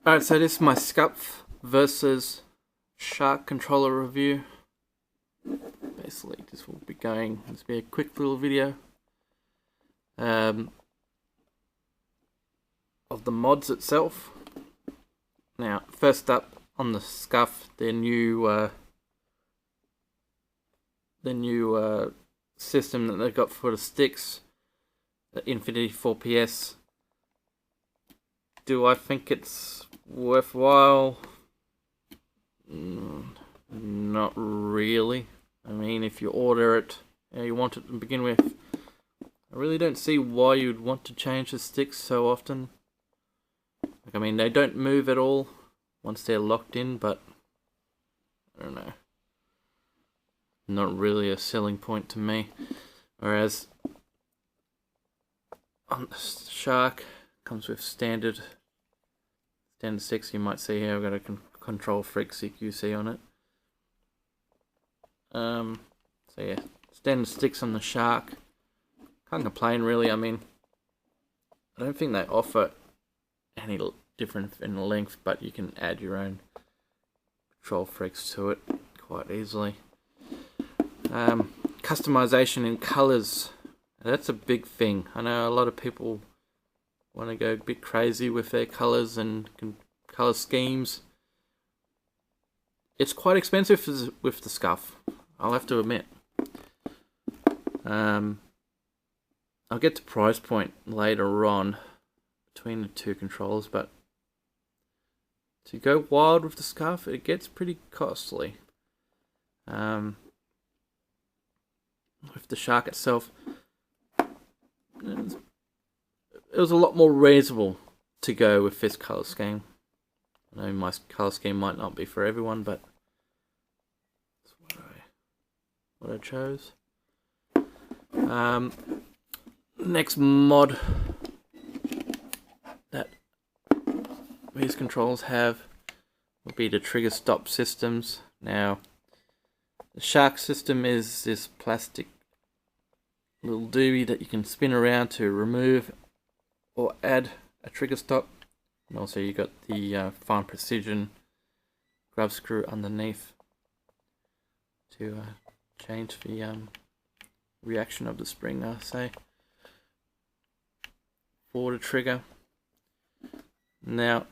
Alright, so this is my Scuf versus SHARQ controller review. Basically, this will be a quick little video of the mods itself. Now, first up on the Scuf, their new system that they've got for the sticks, the Infinity 4PS. Do I think it's worthwhile? Not really. I mean, if you order it, you want it to begin with, I really don't see why you'd want to change the sticks so often. Like, I mean, they don't move at all once they're locked in, but I don't know. Not really a selling point to me. Whereas on the SHARQ, comes with standard sticks. You might see here I've got a control freak CQC on it. So yeah, standard sticks on the SHARQ. Can't complain really. I mean, I don't think they offer any different in length, but you can add your own control freaks to it quite easily. Customization in colors, that's a big thing. I know a lot of people want to go a bit crazy with their colors and color schemes. It's quite expensive with the Scuf, I'll have to admit. I'll get to price point later on between the two controllers, but to go wild with the Scuf, it gets pretty costly. With the SHARQ itself, it was a lot more reasonable to go with this color scheme. I know my color scheme might not be for everyone, but that's what I chose. Next mod that these controls have will be the trigger stop systems. Now, the SHARQ system is this plastic little doobie that you can spin around to remove or add a trigger stop, and also you got the fine precision grub screw underneath to change the reaction of the spring, I say, for the trigger. Now,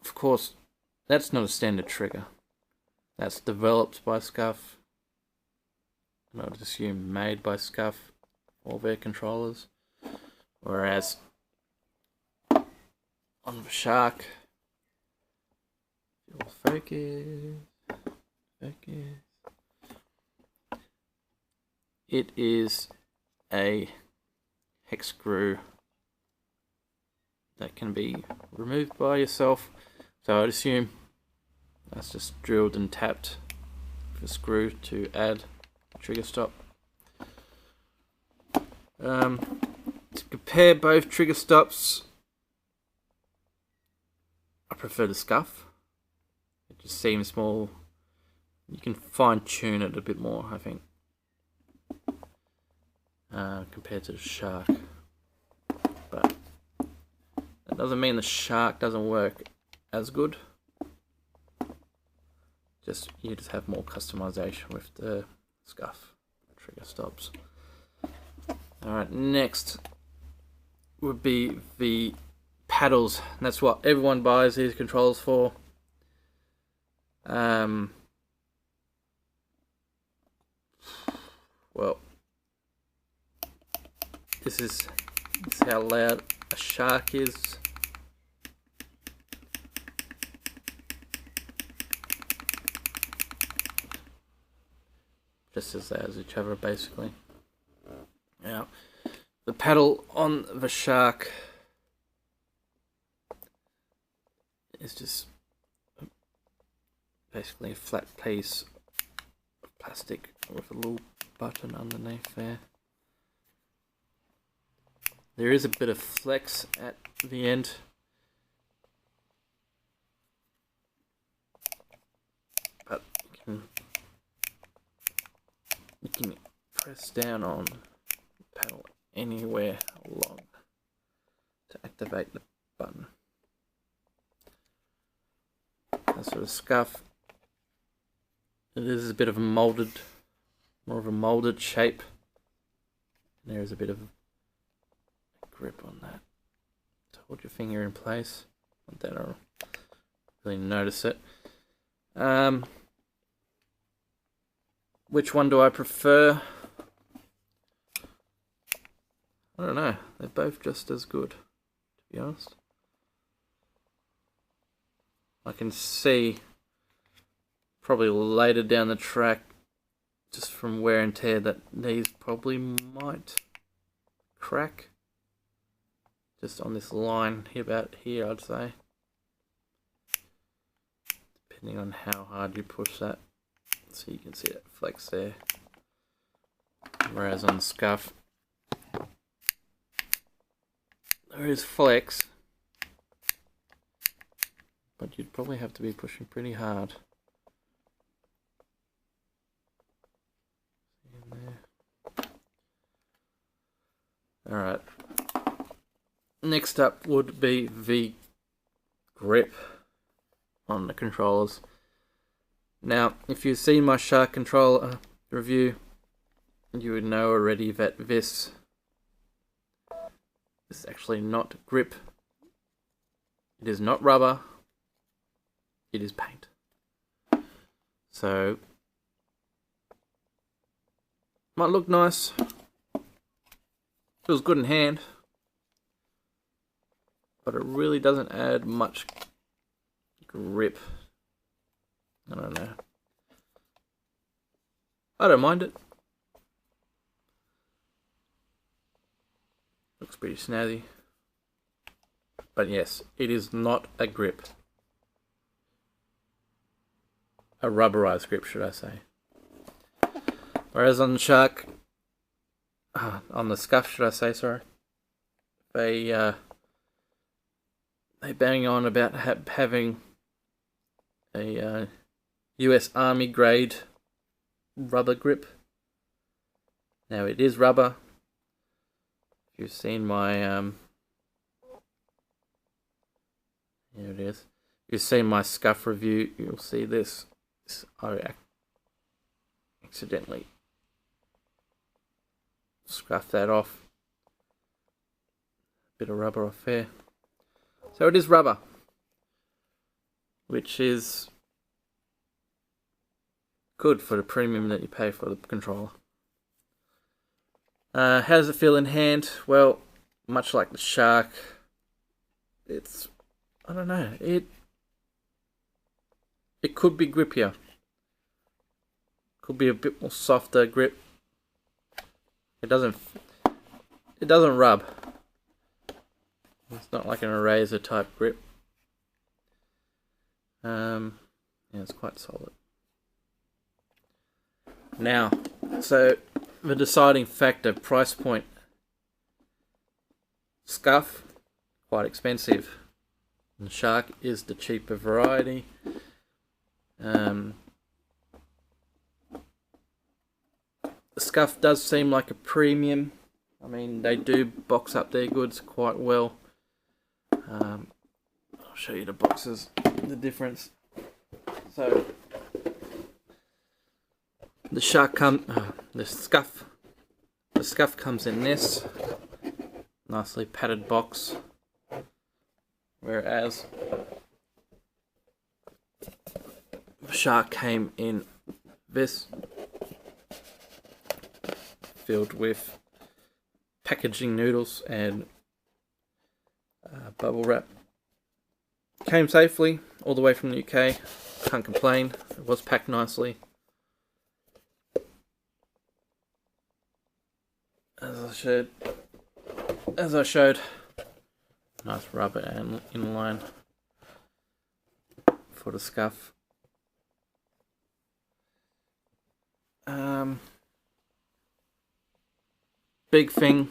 of course, that's not a standard trigger. That's developed by Scuf, and I would assume made by Scuf, all their controllers. Whereas on the SHARQ, focus, it is a hex screw that can be removed by yourself. So I'd assume that's just drilled and tapped with a screw to add a trigger stop. To compare both trigger stops, I prefer the Scuf. It just seems more, you can fine tune it a bit more, I think, compared to the SHARQ. But that doesn't mean the SHARQ doesn't work as good. You just have more customization with the Scuf trigger stops. Alright, next would be the paddles. And that's what everyone buys these controls for. Well, this is how loud a SHARQ is. Just as loud as each other, basically. Now, the paddle on the SHARQ is just basically a flat piece of plastic with a little button underneath there. There is a bit of flex at the end. But you can press down on the pedal anywhere along to activate the button. for the Scuf, it is a bit of a molded, more of a molded shape. And there is a bit of grip on that to hold your finger in place. Not that I'll really notice it. Which one do I prefer? I don't know. They're both just as good, to be honest. I can see probably later down the track, just from wear and tear, that these probably might crack. Just on this line here, about here, I'd say. Depending on how hard you push that. So you can see that flex there. Whereas on Scuf, there is flex, but you'd probably have to be pushing pretty hard. Alright. Next up would be the grip on the controllers. Now, if you've seen my SHARQ controller review, you would know already that this is actually not grip. It is not rubber. It is paint. So, might look nice. Feels good in hand. But it really doesn't add much grip. I don't know. I don't mind it. Looks pretty snazzy. But yes, it is not a grip. A rubberized grip, should I say. Whereas on the SHARQ, on the Scuf, should I say, sorry, they bang on about having a US Army grade rubber grip. Now it is rubber. If you've seen my here it is. If you've seen my Scuf review, you'll see this. I accidentally scuffed that off. Bit of rubber off there. So it is rubber, which is good for the premium that you pay for the controller. How does it feel in hand? Well, much like the SHARQ, it's, I don't know, it could be grippier. Could be a bit more softer grip. It doesn't rub. It's not like an eraser type grip. Yeah, it's quite solid. Now, so the deciding factor, price point. Scuf, quite expensive. And SHARQ is the cheaper variety. The Scuf does seem like a premium. I mean, they do box up their goods quite well. I'll show you the boxes, the difference. So the SHARQ the Scuf comes in this nicely padded box, whereas the SHARQ came in this, filled with packaging noodles and bubble wrap. Came safely all the way from the UK. Can't complain. It was packed nicely. As I showed, nice rubber and inline for the Scuf. Big thing,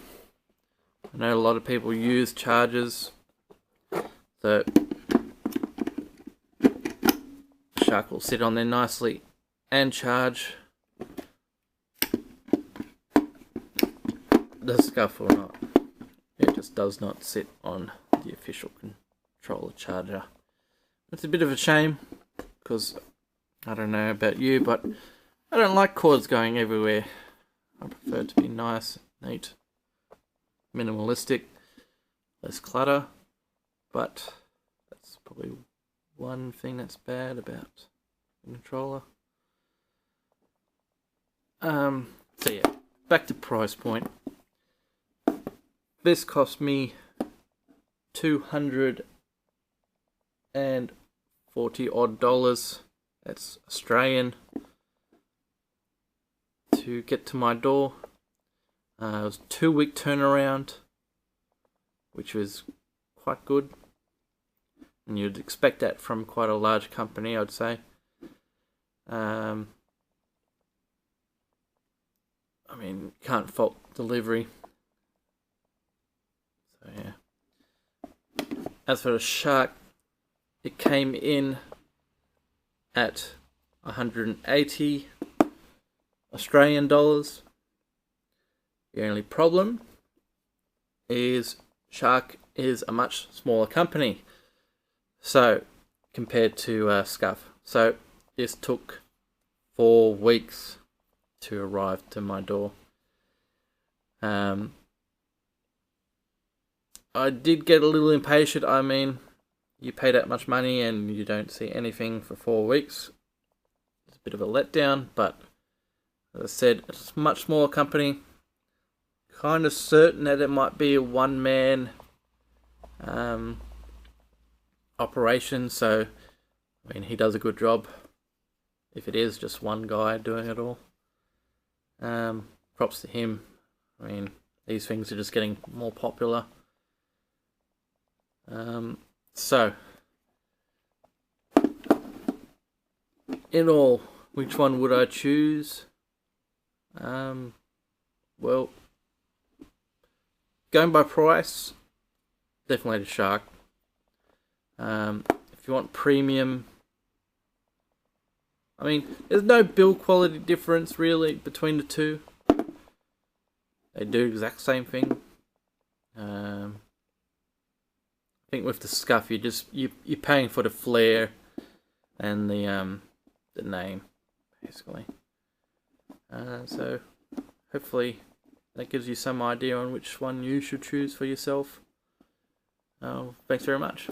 I know a lot of people use chargers, so SHARQ will sit on there nicely and charge. The Scuf will not. It just does not sit on the official controller charger. It's a bit of a shame, because I don't know about you, but I don't like cords going everywhere. I prefer it to be nice, neat, minimalistic, less clutter. But that's probably one thing that's bad about the controller. So yeah, back to price point. This cost me $240 odd. That's Australian. To get to my door. It was a 2-week turnaround, which was quite good. And you'd expect that from quite a large company, I'd say. I mean, can't fault delivery. So yeah. As for the SHARQ, it came in at 180 Australian dollars. The only problem is SHARQ is a much smaller company. So, compared to Scuf. So, this took 4 weeks to arrive to my door. I did get a little impatient. I mean, you pay that much money and you don't see anything for 4 weeks. It's a bit of a letdown, but as I said, it's a much smaller company. Kind of certain that it might be a one-man operation, so I mean, he does a good job. If it is just one guy doing it all, props to him. I mean, these things are just getting more popular. So, in all, which one would I choose? Well, going by price, definitely the SHARQ. If you want premium, I mean, there's no build quality difference really between the two. They do the exact same thing. I think with the Scuf, you're paying for the flair and the name, basically. So hopefully that gives you some idea on which one you should choose for yourself. Thanks very much.